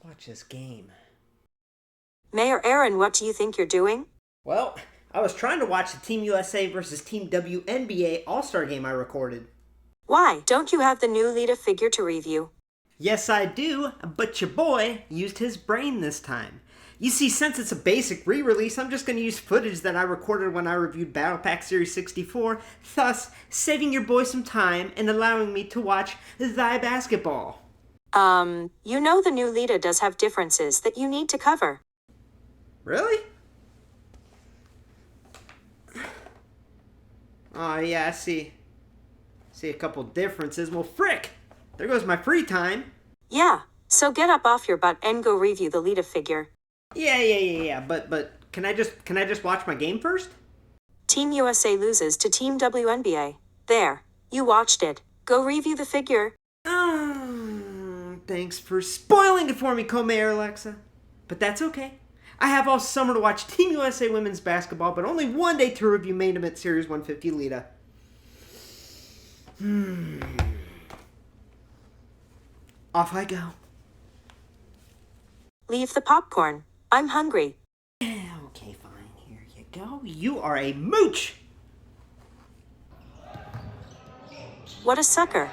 Watch this game. Mayor Aaron, what do you think you're doing? Well, I was trying to watch the Team USA versus Team WNBA All-Star game I recorded. Why? Don't you have the new Lita figure to review? Yes, I do, but your boy used his brain this time. You see, since it's a basic re-release, I'm just going to use footage that I recorded when I reviewed Battlepack Series 64, thus saving your boy some time and allowing me to watch thy basketball. You know the new Lita does have differences that you need to cover. Really? Oh, yeah, I see a couple differences. Well, frick! There goes my free time. Yeah, so get up off your butt and go review the Lita figure. Yeah. But can I just watch my game first? Team USA loses to Team WNBA. There, you watched it. Go review the figure. Thanks for spoiling it for me, co-mayor Alexa. But that's okay. I have all summer to watch Team USA women's basketball, but only one day to review main event Series 150 Lita. Off I go. Leave the popcorn. I'm hungry. Okay, fine. Here you go. You are a mooch! What a sucker.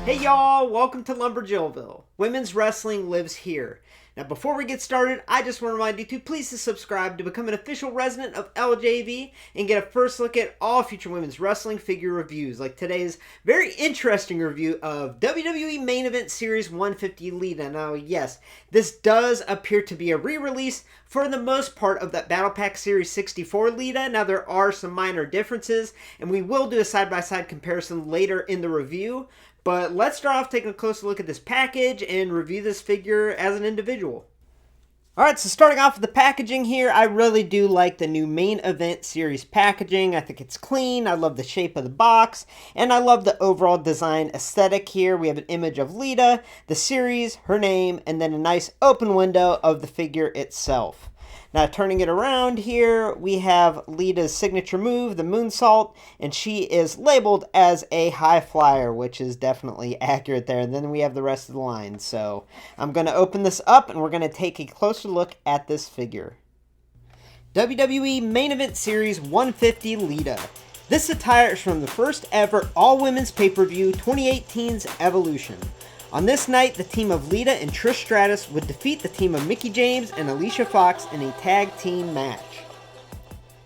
Hey y'all, welcome to LumberJillville. Women's wrestling lives here. Now before we get started, I just want to remind you to please subscribe to become an official resident of LJV and get a first look at all future women's wrestling figure reviews, like today's very interesting review of WWE Main Event Series 150 Lita. Now yes, this does appear to be a re-release for the most part of that Battlepack Series 64 Lita. Now there are some minor differences, and we will do a side-by-side comparison later in the review. But let's start off taking a closer look at this package and review this figure as an individual. Alright, so starting off with the packaging here, I really do like the new Main Event Series packaging. I think it's clean, I love the shape of the box, and I love the overall design aesthetic here. We have an image of Lita, the series, her name, and then a nice open window of the figure itself. Now turning it around here, we have Lita's signature move, the moonsault, and she is labeled as a high flyer, which is definitely accurate there. And then we have the rest of the line. So I'm going to open this up and we're going to take a closer look at this figure. WWE Main Event Series 150 Lita. This attire is from the first ever all-women's pay-per-view 2018's Evolution. On this night, the team of Lita and Trish Stratus would defeat the team of Mickie James and Alicia Fox in a tag team match.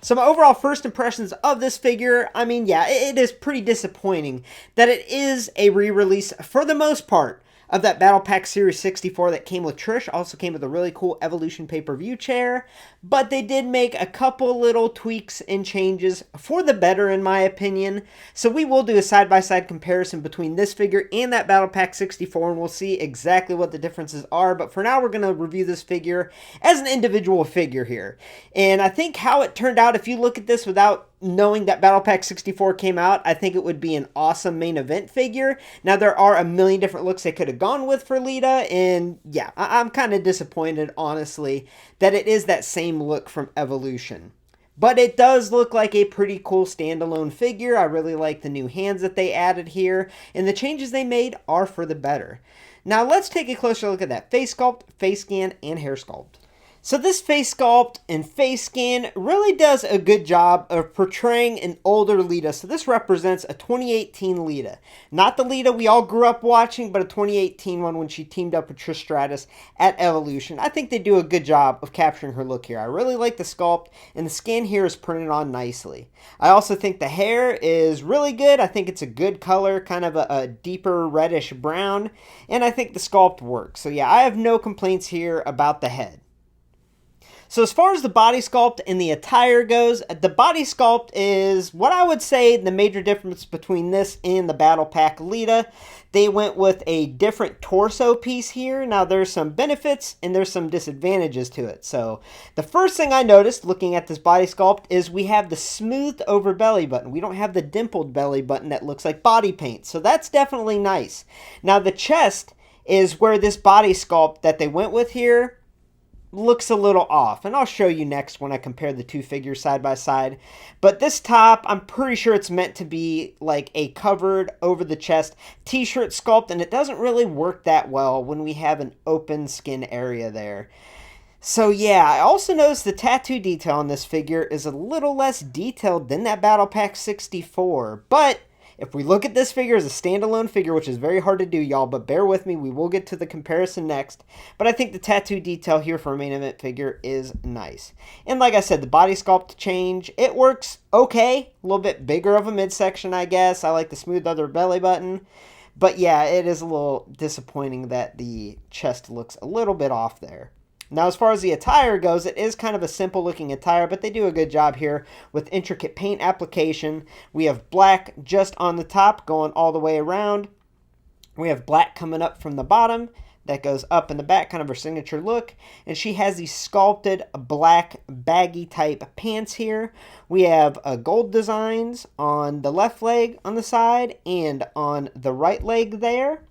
So my overall first impressions of this figure, I mean, yeah, it is pretty disappointing that it is a re-release for the most part of that Battlepack Series 64 that came with Trish. Also came with a really cool Evolution pay-per-view chair. But they did make a couple little tweaks and changes for the better, in my opinion. So we will do a side-by-side comparison between this figure and that Battlepack 64, and we'll see exactly what the differences are. But for now, we're going to review this figure as an individual figure here. And I think how it turned out, if you look at this without knowing that Battlepack 64 came out, I think it would be an awesome main event figure. Now, there are a million different looks they could have gone with for Lita, and yeah, I'm kind of disappointed, honestly, that it is that same look from Evolution. But it does look like a pretty cool standalone figure. I really like the new hands that they added here, and the changes they made are for the better. Now, let's take a closer look at that face sculpt, face scan, and hair sculpt. So this face sculpt and face scan really does a good job of portraying an older Lita. So this represents a 2018 Lita. Not the Lita we all grew up watching, but a 2018 one when she teamed up with Trish Stratus at Evolution. I think they do a good job of capturing her look here. I really like the sculpt, and the scan here is printed on nicely. I also think the hair is really good. I think it's a good color, kind of a deeper reddish brown, and I think the sculpt works. So yeah, I have no complaints here about the head. So as far as the body sculpt and the attire goes, the body sculpt is what I would say the major difference between this and the Battlepack Lita. They went with a different torso piece here. Now there's some benefits and there's some disadvantages to it. So the first thing I noticed looking at this body sculpt is we have the smoothed over belly button. We don't have the dimpled belly button that looks like body paint. So that's definitely nice. Now the chest is where this body sculpt that they went with here looks a little off, and I'll show you next when I compare the two figures side by side. But this top, I'm pretty sure it's meant to be like a covered over the chest t-shirt sculpt, and it doesn't really work that well when we have an open skin area there. So yeah, I also noticed the tattoo detail on this figure is a little less detailed than that Battlepack 64, but if we look at this figure as a standalone figure, which is very hard to do, y'all, but bear with me, we will get to the comparison next. But I think the tattoo detail here for a main event figure is nice. And like I said, the body sculpt change, it works okay. A little bit bigger of a midsection, I guess. I like the smooth other belly button. But yeah, it is a little disappointing that the chest looks a little bit off there. Now, as far as the attire goes, it is kind of a simple looking attire, but they do a good job here with intricate paint application. We have black just on the top going all the way around. We have black coming up from the bottom that goes up in the back, kind of her signature look. And she has these sculpted black baggy type pants here. We have gold designs on the left leg on the side and on the right leg there.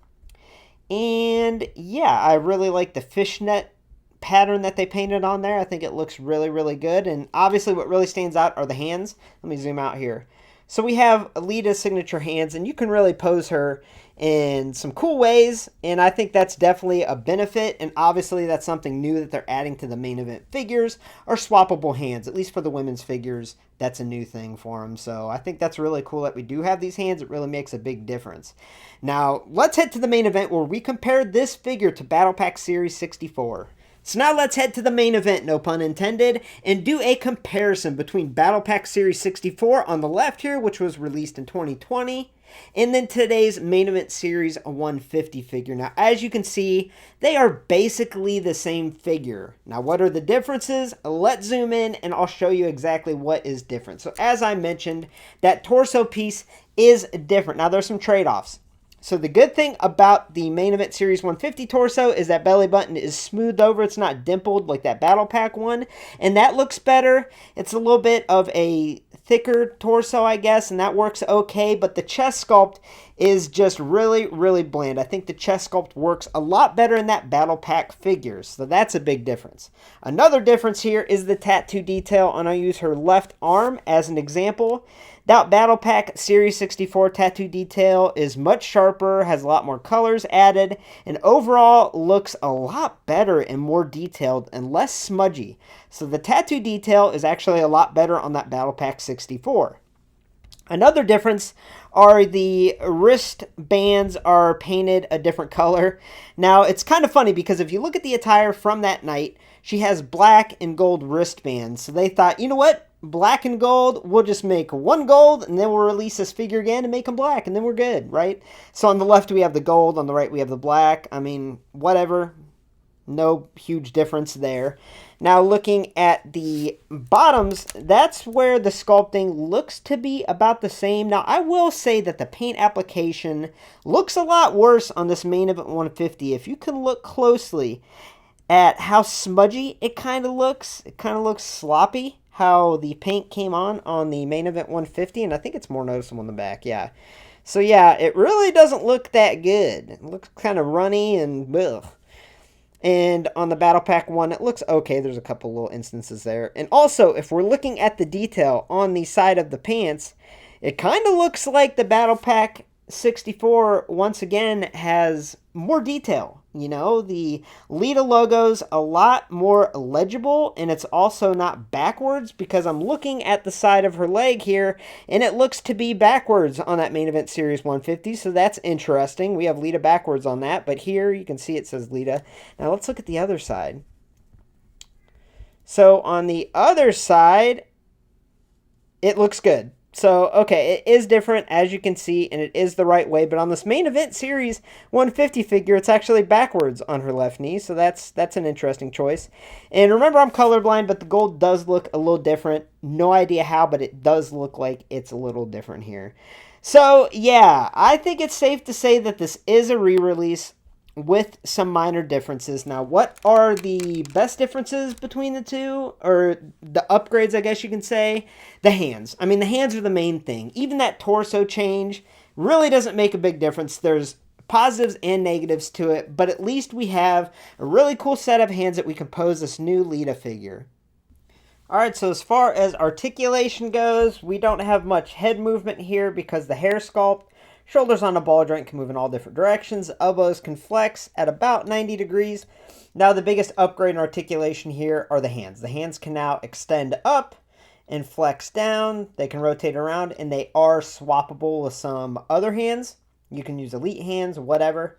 And yeah, I really like the fishnet pattern that they painted on there. I think it looks really, really good. And obviously what really stands out are the hands. Let me zoom out here. So we have Lita's signature hands, and you can really pose her in some cool ways, and I think that's definitely a benefit. And obviously that's something new that they're adding to the main event figures, are swappable hands. At least for the women's figures, that's a new thing for them. So I think that's really cool that we do have these hands. It really makes a big difference. Now let's head to the main event where we compared this figure to Battlepack Series 64. So now let's head to the main event, no pun intended, and do a comparison between Battlepack Series 64 on the left here, which was released in 2020, and then today's main event Series 150 figure. Now, as you can see, they are basically the same figure. Now, what are the differences? Let's zoom in, and I'll show you exactly what is different. So, as I mentioned, that torso piece is different. Now, there's some trade-offs. So the good thing about the main event Series 150 torso is that belly button is smoothed over. It's not dimpled like that Battlepack one. And that looks better. It's a little bit of a thicker torso, I guess, and that works okay. But the chest sculpt is just really, really bland. I think the chest sculpt works a lot better in that Battlepack figure. So that's a big difference. Another difference here is the tattoo detail, and I'll use her left arm as an example. That Battlepack Series 64 tattoo detail is much sharper, has a lot more colors added, and overall looks a lot better and more detailed and less smudgy. So the tattoo detail is actually a lot better on that Battlepack 64. Another difference are the wrist bands are painted a different color. Now, it's kind of funny because if you look at the attire from that night, she has black and gold wristbands. So they thought, you know what? Black and gold, we'll just make one gold, and then we'll release this figure again and make them black, and then we're good, right? So on the left, we have the gold. On the right, we have the black. I mean, whatever. No huge difference there. Now, looking at the bottoms, that's where the sculpting looks to be about the same. Now, I will say that the paint application looks a lot worse on this main event 150. If you can look closely at how smudgy it kind of looks sloppy, how the paint came on the main event 150, and I think it's more noticeable on the back, yeah. So, yeah, it really doesn't look that good. It looks kind of runny and ugh. And on the Battlepack one, it looks okay. There's a couple little instances there. And also, if we're looking at the detail on the side of the pants, it kind of looks like the Battlepack 64, once again, has more detail. You know, the Lita logo's a lot more legible, and it's also not backwards because I'm looking at the side of her leg here, and it looks to be backwards on that Main Event Series 150, so that's interesting. We have Lita backwards on that, but here you can see it says Lita. Now let's look at the other side. So on the other side, it looks good. So, okay, it is different, as you can see, and it is the right way. But on this Main Event Series 150 figure, it's actually backwards on her left knee. So that's an interesting choice. And remember, I'm colorblind, but the gold does look a little different. No idea how, but it does look like it's a little different here. So, yeah, I think it's safe to say that this is a re-release with some minor differences. Now, what are the best differences between the two? Or the upgrades, I guess you can say? The hands. I mean, the hands are the main thing. Even that torso change really doesn't make a big difference. There's positives and negatives to it, but at least we have a really cool set of hands that we can pose this new Lita figure. Alright, so as far as articulation goes, we don't have much head movement here because the hair sculpt. Shoulders on the ball joint can move in all different directions. Elbows can flex at about 90 degrees. Now the biggest upgrade in articulation here are the hands. The hands can now extend up and flex down. They can rotate around, and they are swappable with some other hands. You can use elite hands, whatever.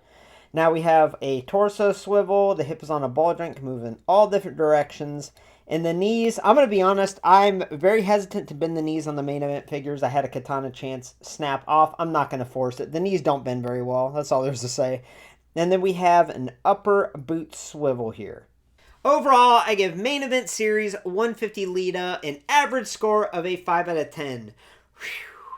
Now we have a torso swivel. The hip is on a ball joint, can move in all different directions. And the knees, I'm going to be honest, I'm very hesitant to bend the knees on the Main Event figures. I had a Katana chance snap off. I'm not going to force it. The knees don't bend very well. That's all there's to say. And then we have an upper boot swivel here. Overall, I give Main Event Series 150 Lita an average score of a 5 out of 10. Whew.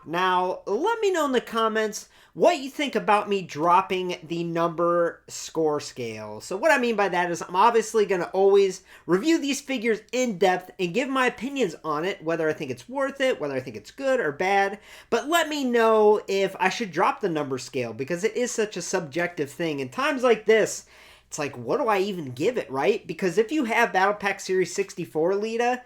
Now, let me know in the comments what you think about me dropping the number score scale. So what I mean by that is I'm obviously going to always review these figures in depth and give my opinions on it, whether I think it's worth it, whether I think it's good or bad. But let me know if I should drop the number scale, because it is such a subjective thing. In times like this, it's like, what do I even give it, right? Because if you have Battlepack Series 64 Lita,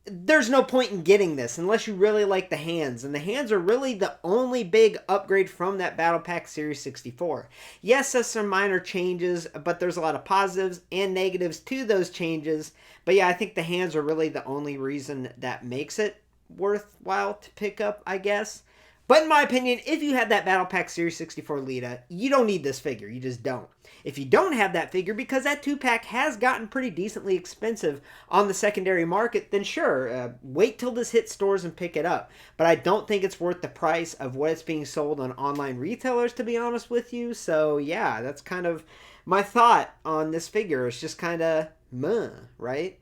there's no point in getting this unless you really like the hands. And the hands are really the only big upgrade from that Battlepack Series 64. Yes, there's some minor changes, but there's a lot of positives and negatives to those changes. But yeah, I think the hands are really the only reason that makes it worthwhile to pick up, I guess. But in my opinion, if you have that Battlepack Series 64 Lita, you don't need this figure. You just don't. If you don't have that figure, because that 2-pack has gotten pretty decently expensive on the secondary market, then sure, wait till this hits stores and pick it up. But I don't think it's worth the price of what it's being sold on online retailers, to be honest with you. So yeah, that's kind of my thought on this figure. It's just kind of meh, right?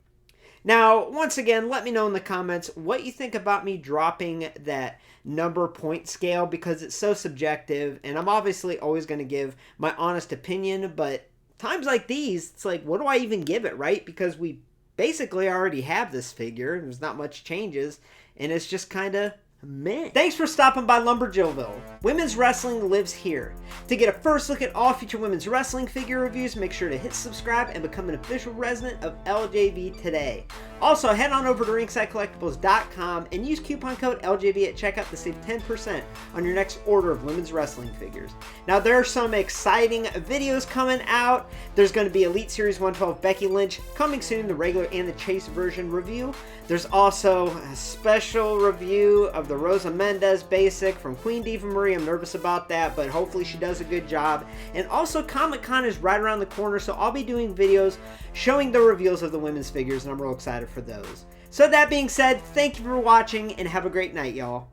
Now, once again, let me know in the comments what you think about me dropping that number point scale, because it's so subjective, and I'm obviously always going to give my honest opinion, but times like these, it's like, what do I even give it, right? Because we basically already have this figure, there's not much changes, and it's just kind of meh. Thanks for stopping by LumberJillville. Women's wrestling lives here. To get a first look at all future women's wrestling figure reviews, make sure to hit subscribe and become an official resident of LJV today. Also, head on over to ringsidecollectibles.com and use coupon code LJV at checkout to save 10% on your next order of women's wrestling figures. Now, there are some exciting videos coming out. There's going to be Elite Series 112 Becky Lynch coming soon, the regular and the Chase version review. There's also a special review of the Rosa Mendez basic from Queen Diva Marie. I'm nervous about that, but hopefully she does a good job. And also, Comic-Con is right around the corner, so I'll be doing videos showing the reveals of the women's figures, and I'm real excited for those. So that being said, thank you for watching, and have a great night, y'all.